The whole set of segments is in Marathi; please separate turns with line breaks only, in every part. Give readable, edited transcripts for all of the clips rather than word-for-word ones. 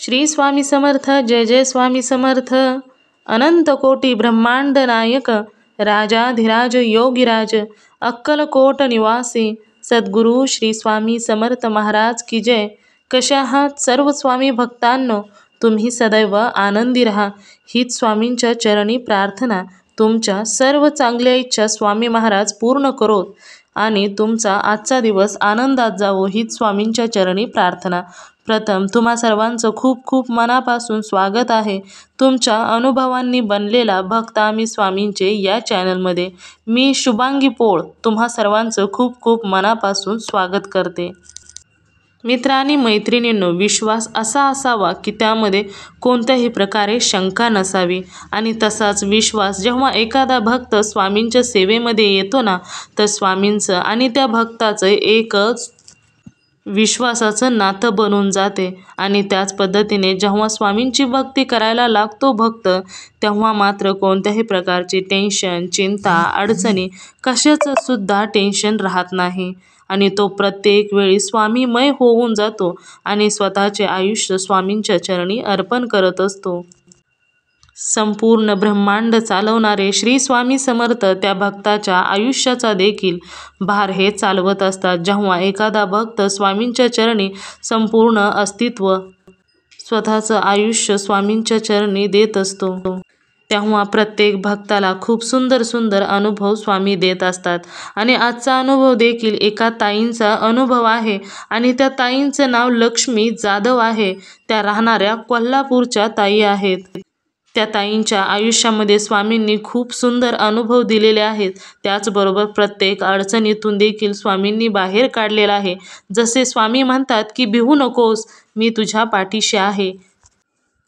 श्री स्वामी समर्थ. जय जय स्वामी समर्थ. अनंत कोटी ब्रह्मांड नायक राजाधिराज योगीराज अक्कलकोट निवासी सद्गुरू श्री स्वामी समर्थ महाराज की जय. कशा आहात सर्व स्वामी भक्तांनो? तुम्ही सदैव आनंदी राहा हीच स्वामींच्या चरणी प्रार्थना. तुमच्या सर्व चांगल्या इच्छा स्वामी महाराज पूर्ण करोत आणि तुमचा आजचा दिवस आनंदात जावो हीच स्वामींच्या चरणी प्रार्थना. प्रथम तुम्हा सर्वांचं खूप खूप मनापासून स्वागत आहे तुमच्या अनुभवांनी बनलेला भक्त आम्ही स्वामींचे या चॅनलमध्ये. मी शुभांगी पोळ तुम्हा सर्वांचं खूप खूप मनापासून स्वागत करते. मित्र आणि मैत्रिणींनो, विश्वास असा असावा की त्यामध्ये कोणत्याही प्रकारे शंका नसावी. आणि तसाच विश्वास जेव्हा एखादा भक्त स्वामींच्या सेवेमध्ये येतो ना, तर स्वामींचं आणि त्या भक्ताचं एकच विश्वासाचं नातं बनून जाते. आणि त्याच पद्धतीने जेव्हा स्वामींची भक्ती करायला लागतो भक्त, तेव्हा मात्र कोणत्याही प्रकारची टेन्शन, चिंता, अडचणी कशाचं सुद्धा टेन्शन राहत नाही. आणि तो प्रत्येक वेळी स्वामीमय होऊन जातो आणि स्वतःचे आयुष्य स्वामींच्या चरणी अर्पण करत असतो. संपूर्ण ब्रह्मांड चालवणारे श्री स्वामी समर्थ त्या भक्ताच्या आयुष्याचा देखील भार हे चालवत असतात. जेव्हा एखादा भक्त स्वामींच्या चरणी संपूर्ण अस्तित्व, स्वतःचं आयुष्य स्वामींच्या चरणी देत असतो, तेव्हा प्रत्येक भक्ताला खूप सुंदर सुंदर अनुभव स्वामी देत असतात. आणि आजचा अनुभव देखील एका ताईंचा अनुभव आहे. आणि त्या ताईंचं नाव लक्ष्मी जाधव आहे. त्या राहणाऱ्या कोल्हापूरच्या ताई आहेत. त्या ताईंच्या आयुष्यामध्ये स्वामींनी खूप सुंदर अनुभव दिलेले आहेत. त्याचबरोबर प्रत्येक अडचणीतून देखील स्वामींनी बाहेर काढलेला आहे. जसे स्वामी म्हणतात की भिवू नकोस, मी तुझ्या पाठीशी आहे.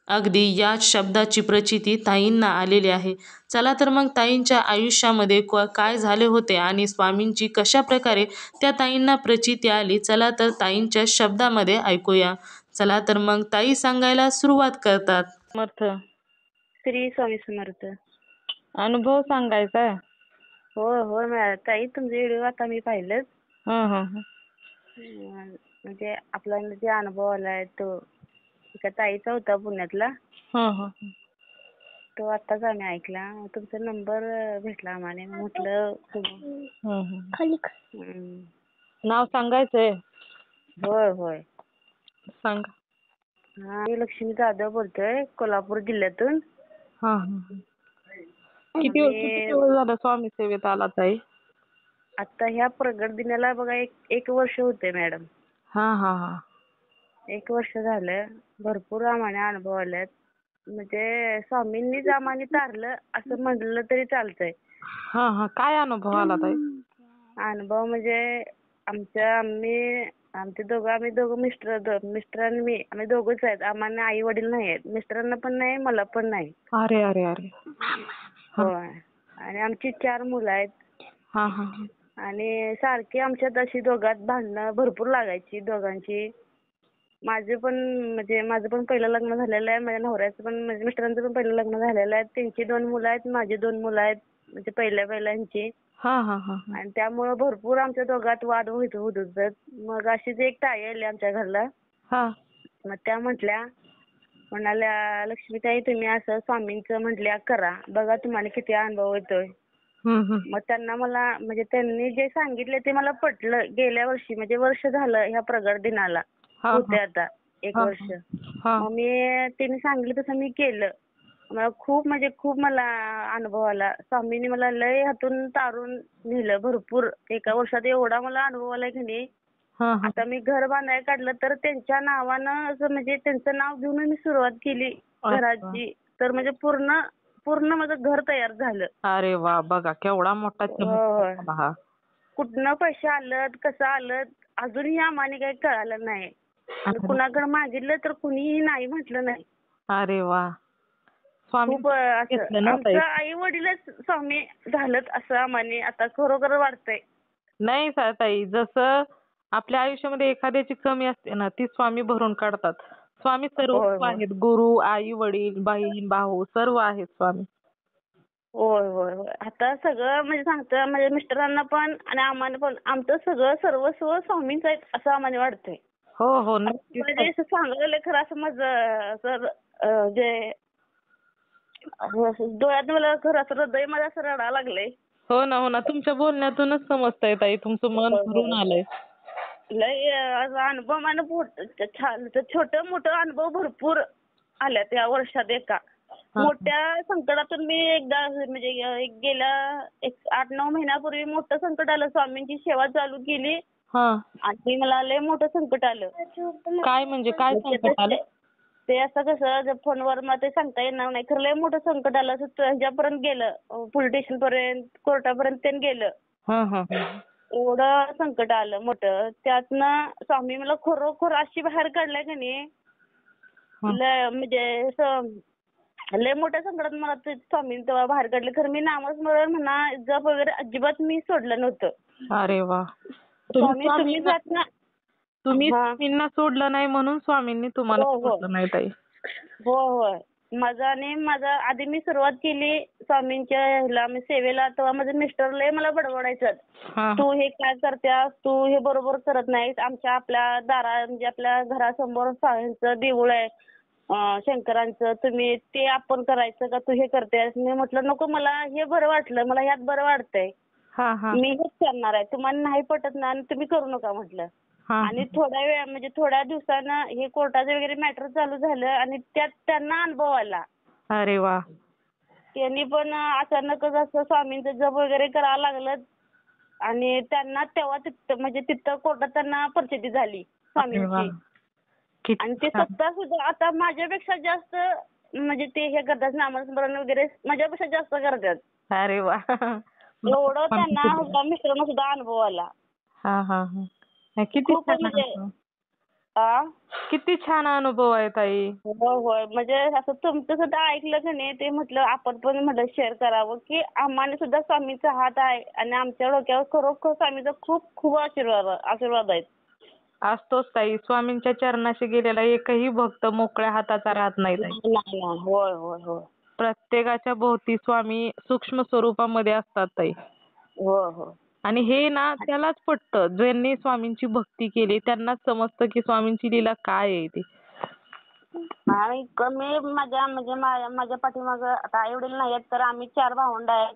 अगदी याच शब्दाची प्रचिती ताईंना आलेली आहे. चला तर मग ताईंच्या आयुष्यामध्ये काय झाले होते आणि स्वामींची कशा प्रकारे त्या ताईंना प्रचिती आली, चला तर ताईंच्या शब्दामध्ये ऐकूया. चला तर मग ताई सांगायला सुरुवात करतात. समर्थ
श्री स्वामी समर्थ.
अनुभव सांगायचा आहे.
हो मॅडम. ताई तुमचे व्हिडिओ आता मी पाहिलेत. म्हणजे आपला जे अनुभव आलाय तो एका ताईचा होता पुण्यातला. तो आताच आम्ही ऐकला. तुमचा नंबर भेटला आम्हाला. म्हटलं
नाव सांगायचंय.
होय
सांगा.
मी लक्ष्मी जाधव बोलतोय, कोल्हापूर जिल्ह्यातून.
किती वेळ झालं स्वामी सेवेत आला ताई?
आता ह्या प्रगट दिनाला बघा एक वर्ष होते मॅडम. 1 वर्ष झालं. भरपूर आम्हाला अनुभव आलेत. म्हणजे स्वामींनीच आम्हाला तारलं असं म्हटलं तरी चालतंय.
काय अनुभव आला ताई?
अनुभव म्हणजे आमचे दोघं मिस्टर आणि मी, आम्ही दोघंच आहेत. आम्हाला आई वडील नाही आहेत. मिस्टरांना पण नाही, मला पण नाही.
अरे अरे अरे.
होय. आणि आमची 4 मुलं आहेत. आणि सारखी आमच्यात अशी दोघात भांडणं भरपूर लागायची दोघांची. माझं पण पहिलं लग्न झालेलं आहे. माझ्या नवऱ्याचं पण, म्हणजे मिस्टरांचं पण पहिलं लग्न झालेलं आहे. त्यांची 2 मुलं आहेत, माझी 2 मुलं आहेत. म्हणजे पहिल्यांची. आणि त्यामुळे भरपूर आमच्या दोघात वाद होत होते. मग अशीच एक ताई आली आमच्या घरला. मग त्या म्हणाल्या लक्ष्मीताई तुम्ही असं स्वामींचं म्हटल्या करा, बघा तुम्हाला किती अनुभव येतोय. मग त्यांनी जे सांगितले ते मला पटलं. गेल्या वर्षी म्हणजे वर्ष झालं ह्या प्रगट दिनाला होते आता 1 वर्ष. मग त्यांनी सांगितलं तसं मी केलं. मला खूप अनुभव आला. स्वामींनी मला लय हातून तारून नेलं भरपूर. 1 वर्षात एवढा मला अनुभव आलाय की नाही. आता मी घर बांधायला काढलं तर त्यांच्या नावानं असं, म्हणजे त्यांचं नाव घेऊन मी सुरुवात केली घराची, तर म्हणजे पूर्ण माझं घर तयार झालं.
अरे वा, बघा केवढा मोठा चमत्कार.
कुठनं पैसे आलं, कसं आलं अजूनही आम्हाला काही कळालं नाही. आणि कुणाकडे मागितलं तर कुणीही नाही म्हटलं नाही.
अरे वा.
खूप आमचं आई वडीलच स्वामी झालं असं आम्हाला आता खरोखर वाटतंय.
नाही ताई, जसं आपल्या आयुष्यामध्ये एखाद्याची कमी असते ना, ती स्वामी भरून काढतात. स्वामी सर्व आहेत. गुरु, आई वडील, बहीण, भाऊ सर्व आहेत स्वामी.
होय. आता सगळं म्हणजे सांगतो, म्हणजे मिस्टरांना पण आणि आम्हाला पण आमचं सगळं सर्वस्व स्वामींच आहे असं आम्हाला वाटतंय.
हो हो नक्कीच.
म्हणजे असं सांगायला खरं असं माझं असं जे डोळ्यात मला खरं असं हृदय माझं असं रडायला लागलंय.
हो ना हो ना, तुमच्या बोलण्यातूनच समजतंय ताई, तुमचं मन
होय,
भरून
होय.
आलंय.
लय असा अनुभव मला छान छोटं मोठं अनुभव भरपूर आल्यात या वर्षात एका.
हा.
मोठ्या संकटातून मी एकदा म्हणजे गेल्या एक 8-9 महिन्यापूर्वी मोठं संकट आलं. स्वामींची सेवा चालू केली
हा.
आणि मला लय मोठं संकट आलं.
काय म्हणजे काय संकट आलं?
ते असं कसं फोनवर मला ते सांगता येणार नाही. खरं लय मोठं संकट आलं. असं ह्याच्यापर्यंत गेलं, पोलीस स्टेशन पर्यंत, कोर्टापर्यंत ते गेलं.
हा हा.
एवढं संकट आलं मोठं. त्यातनं स्वामी मला खरोखर अशी बाहेर काढलाय का नाही, लय म्हणजे असं लय मोठ्या संकटात मला ते स्वामींनी तेव्हा बाहेर काढले. खरं मी नामस्मरण म्हणा, जप वगैरे अजिबात मी सोडलं नव्हतं.
अरे वा.
तुम्ही जात ना.
तुम्ही
हा.
स्वामींना सोडलं नाही म्हणून स्वामींनी तुम्हाला
हो, हो.
सोडलं नाही ताई.
होय. माझा आधी मी सुरुवात केली स्वामींच्या ह्याला सेवेला, तेव्हा माझे मिस्टर लय मला बडबडायचं.
हा.
तू हे काय करतेस, तू हे बरोबर करत नाहीस. आपल्या म्हणजे आपल्या घरासमोर स्वामींचं देऊळ आहे, शंकरांचं, तुम्ही ते आपण करायचं का, तू हे करतेस. मी म्हटलं नको, मला हे बरं वाटलं, मला ह्यात बरं वाटतंय,
हा हा.
मी हेच करणार आहे. तुम्हाला नाही पटत ना, आणि तुम्ही करू नका म्हटलं.
हा.
आणि थोड्या दिवसानं हे कोर्टाचं वगैरे मॅटर चालू झालं आणि त्यात त्यांना अनुभव आला.
अरे वा.
त्यांनी पण अचानकच असं स्वामींचं जप वगैरे करायला लागलं आणि त्यांना तेव्हा तिथं कोर्टात त्यांना प्रचिती झाली
अरे वा.
स्वामींची.
किती
आणि ते
छान.
स्वतः सुद्धा आता माझ्यापेक्षा जास्त म्हणजे ते हे करतात, नामस्मरण वगैरे माझ्यापेक्षा जास्त करतात.
अरे वा.
एवढं त्यांना मिस्टरांना सुद्धा अनुभव आला.
हा हा हा. किती
खूप
छान
म्हणजे
अनुभव.
आ
किती छान अनुभव आहे ताई.
होय. म्हणजे असं तुमचं सुद्धा ऐकलं का नाही, ते म्हटलं आपण पण म्हटलं शेअर करावं, की आम्हाला सुद्धा स्वामीचा हात आहे आणि आमच्या डोक्यावर खरोखर स्वामीचा खूप खूप आशीर्वाद आहेत.
असतोच ताई. स्वामींच्या चरणाशी गेलेला एकही भक्त मोकळ्या हाताचा राहत नाही ताई.
नाही. होय होय होय.
प्रत्येकाच्या भोवती स्वामी सूक्ष्म स्वरूपामध्ये असतात ताई.
होय होय.
आणि हे ना त्यालाच पटतं, ज्यांनी स्वामींची भक्ती केली त्यांनाच समजतं की स्वामींची लीला काय आहे ती.
आणि मी माझ्या पाठीमागं आता आई वडील नाही आहेत, तर आम्ही 4 भावंड आहेत.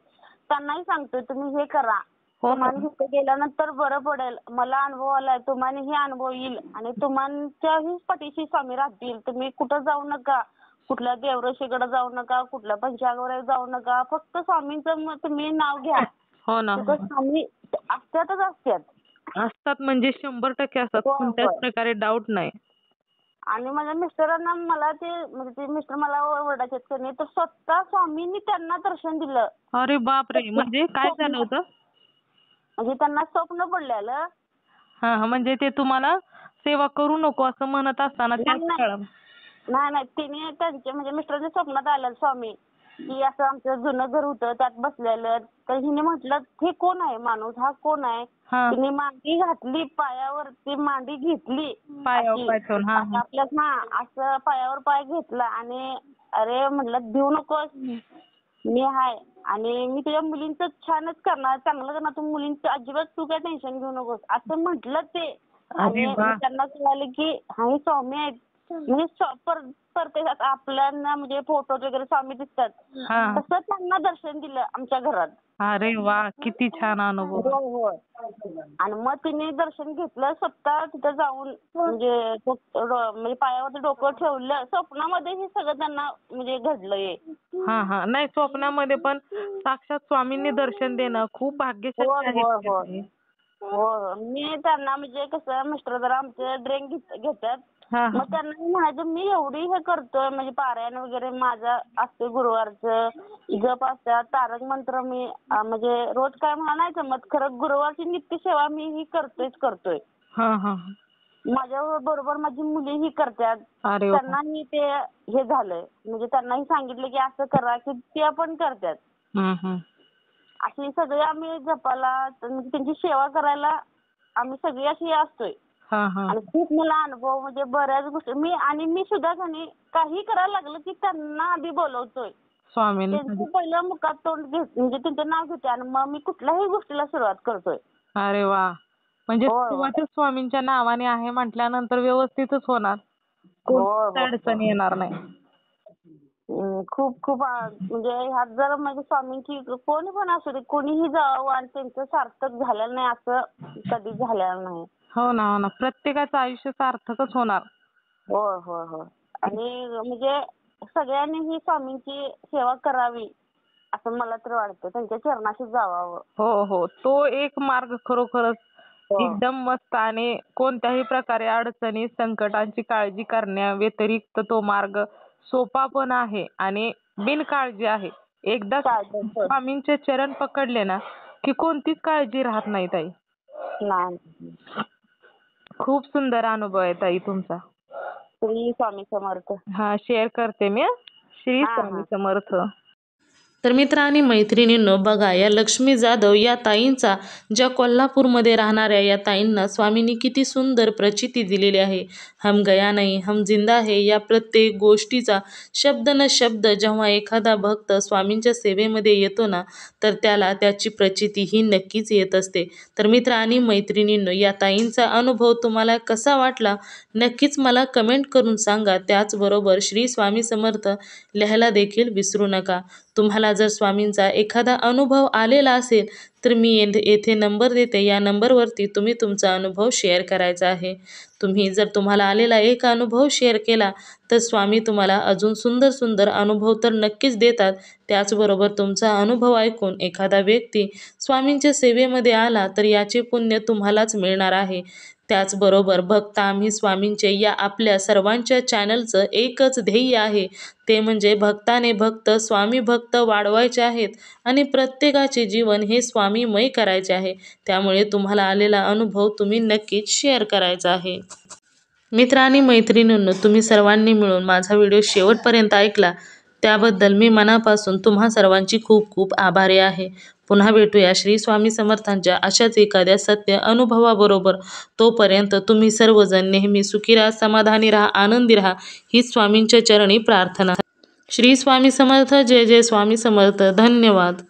त्यांनाही सांगतोय तुम्ही हे करा.
हो ना.
तुम्हाला तिथे गेल्यानंतर बरं पडेल. मला अनुभव आलाय, तुम्हालाही अनुभव येईल आणि तुमच्याही पाठीशी स्वामी राहतील. तुम्ही कुठं जाऊ नका, कुठल्या देवऋषीकडे जाऊ नका, कुठल्या पंचांगावर जाऊ नका. फक्त स्वामींचं तुम्ही नाव घ्या.
हो ना.
तिथं स्वामी असतात.
असतात म्हणजे 100% असतात.
होय,
कोणत्याच
होय.
प्रकारे डाऊट नाही.
आणि माझ्या मिस्टरांना मला ते मिस्टर मला ओरडायचे की नाही, तर स्वतः स्वामींनी त्यांना दर्शन दिलं.
अरे बापरे. म्हणजे काय झालं होतं?
म्हणजे त्यांना स्वप्न पडलेलं.
हा हा. म्हणजे ते तुम्हाला सेवा करू नको असं म्हणत असताना त्याच काळात.
नाही. तिने त्यांच्या म्हणजे मिस्टरांच्या स्वप्नात आलं स्वामी, की असं आमचं जुनं घर होतं त्यात बसलेलं. तर हिने म्हटलं हे कोण आहे माणूस, हा कोण आहे.
हा.
तिने मांडी घातली पायावर, ती मांडी घेतली
पायावर पाय ठेवून. हा हा.
असं पायावर पाय घेतला आणि अरे म्हटलं देऊ नकोस, मी आहे आणि मी तुझ्या मुलींचं छानच करणार, चांगलं करणार. तू मुलींचं अजिबात तू काय टेन्शन घेऊ नकोस असं म्हटलं ते. आणि त्यांना कळालं की हा स्वामी आहेत. म्हणजे परत आपल्याला म्हणजे फोटो वगैरे स्वामी दिसतात, तसं त्यांना दर्शन दिलं आमच्या घरात.
अरे वा. किती छान अनुभव.
होय. आणि मग तिने दर्शन घेतलं स्वतः तिथं जाऊन, म्हणजे पायावरती डोकं ठेवलं. स्वप्नामध्ये हे सगळं त्यांना म्हणजे घडलंय.
हा हा. नाही, स्वप्नामध्ये पण साक्षात स्वामींनी दर्शन देणं खूप भाग्यशाली आहे.
हो. मी त्यांना म्हणजे कसं मिस्टर जरा आमचे ड्रिंक घेतात. मग त्यांना म्हणायचं मी एवढी हे करतोय, म्हणजे पारायण वगैरे माझं असते, गुरुवारचं जप असतात, तारक मंत्र मी म्हणजे रोज काय म्हणायचं मग खरं गुरुवारची नित्य सेवा मी ही करतोय. माझ्या बरोबर माझी मुलीही करतात. त्यांनाही ते हे झालंय, म्हणजे त्यांनाही सांगितलं की असं करा, की ते पण करतात. अशी सगळी आम्ही जपाला त्यांची सेवा करायला आम्ही सगळी अशी असतोय. आणि खूप मला अनुभव म्हणजे बऱ्याच गोष्टी मी सुद्धा काही करायला लागलं की त्यांना आधी बोलवतोय. त्यांचं पहिलं मुखात तोंड म्हणजे त्यांचं नाव घेते आणि मग मी कुठल्याही गोष्टीला सुरुवात करतोय.
अरे वा. म्हणजे
होय, होय.
सुरुवातच स्वामींच्या नावाने आहे म्हटल्यानंतर व्यवस्थितच होणार.
होय,
कोणतीच
होय,
अडचण येणार नाही.
खूप खूप म्हणजे ह्यात जर म्हणजे स्वामींची कोणी पण असू दे कोणीही जावं आणि त्यांचं सार्थक झालेलं नाही असं कधीच झालेलं नाही.
हो ना, हो ना. प्रत्येकाचं आयुष्य सार्थकच होणार.
होय होय होय. आणि म्हणजे सगळ्यांनी ही स्वामींची सेवा करावी असं मला तर वाटतं. त्यांच्या चरणाशी जावावं.
हो हो. तो एक मार्ग खरोखरच
हो.
एकदम मस्त आणि कोणत्याही प्रकारे अडचणी, संकटांची काळजी करण्या व्यतिरिक्त तो मार्ग सोपा पण आहे आणि बिनकाळजी आहे. एकदा
चालतंय.
स्वामींचे चरण पकडले ना की कोणतीच काळजी राहत नाही ताई.
नाही.
खूप सुंदर अनुभव आहे ताई तुमचा.
श्री स्वामी समर्थ.
हा, शेअर करते मी. श्री
हा
स्वामी
हा.
समर्थ. तर मित्र आणि मैत्रिणींनो, बघा या लक्ष्मी जाधव या ताईंचा, ज्या कोल्हापूरमध्ये राहणाऱ्या या ताईंना स्वामींनी किती सुंदर प्रचिती दिलेली आहे. हम गया नहीं हम जिंदा है या प्रत्येक गोष्टीचा शब्द न शब्द जेव्हा एखादा भक्त स्वामींच्या सेवेमध्ये येतो ना, तर त्याला त्याची प्रचिती ही नक्कीच येत असते. तर मित्र आणि मैत्रिणींनो, या ताईंचा अनुभव तुम्हाला कसा वाटला नक्कीच मला कमेंट करून सांगा. त्याचबरोबर श्री स्वामी समर्थ लिहायला देखील विसरू नका. तुम्हाला जर स्वामींचा एखादा अनुभव आलेला असेल तर मी येथे नंबर देते. या नंबरवरती तुम्ही तुमचा अनुभव शेअर करायचा आहे. तुम्हाला आलेला एक अनुभव शेअर केला तर स्वामी तुम्हाला अजून सुंदर सुंदर अनुभव तर नक्कीच देतात. त्याचबरोबर तुमचा अनुभव ऐकून एखादा व्यक्ती स्वामींच्या सेवेमध्ये आला तर याचे पुण्य तुम्हालाच मिळणार आहे. त्याचबरोबर भक्त आम्ही स्वामींचे या आपल्या सर्वांच्या चॅनलचं एकच ध्येय आहे, ते म्हणजे भक्ताने भक्त स्वामी भक्त वाढवायचे आहेत आणि प्रत्येकाचे जीवन हे स्वामीमय करायचे आहे. त्यामुळे तुम्हाला आलेला अनुभव तुम्ही नक्कीच शेअर करायचा आहे. मित्र आणि मैत्रिणींनो, तुम्ही सर्वांनी मिळून माझा व्हिडिओ शेवटपर्यंत ऐकला त्याबद्दल मी मनापासून तुम्हा सर्वांची खूप खूप आभारी आहे. पुन्हा भेटूया श्री स्वामी समर्थांच्या अशाच एखाद्या सत्य अनुभवाबरोबर. तोपर्यंत तुम्ही सर्वजण नेहमी सुखी राहा, समाधानी राहा, आनंदी राहा, ही स्वामींच्या चरणी प्रार्थना. श्री स्वामी समर्थ. जय जय स्वामी समर्थ. धन्यवाद.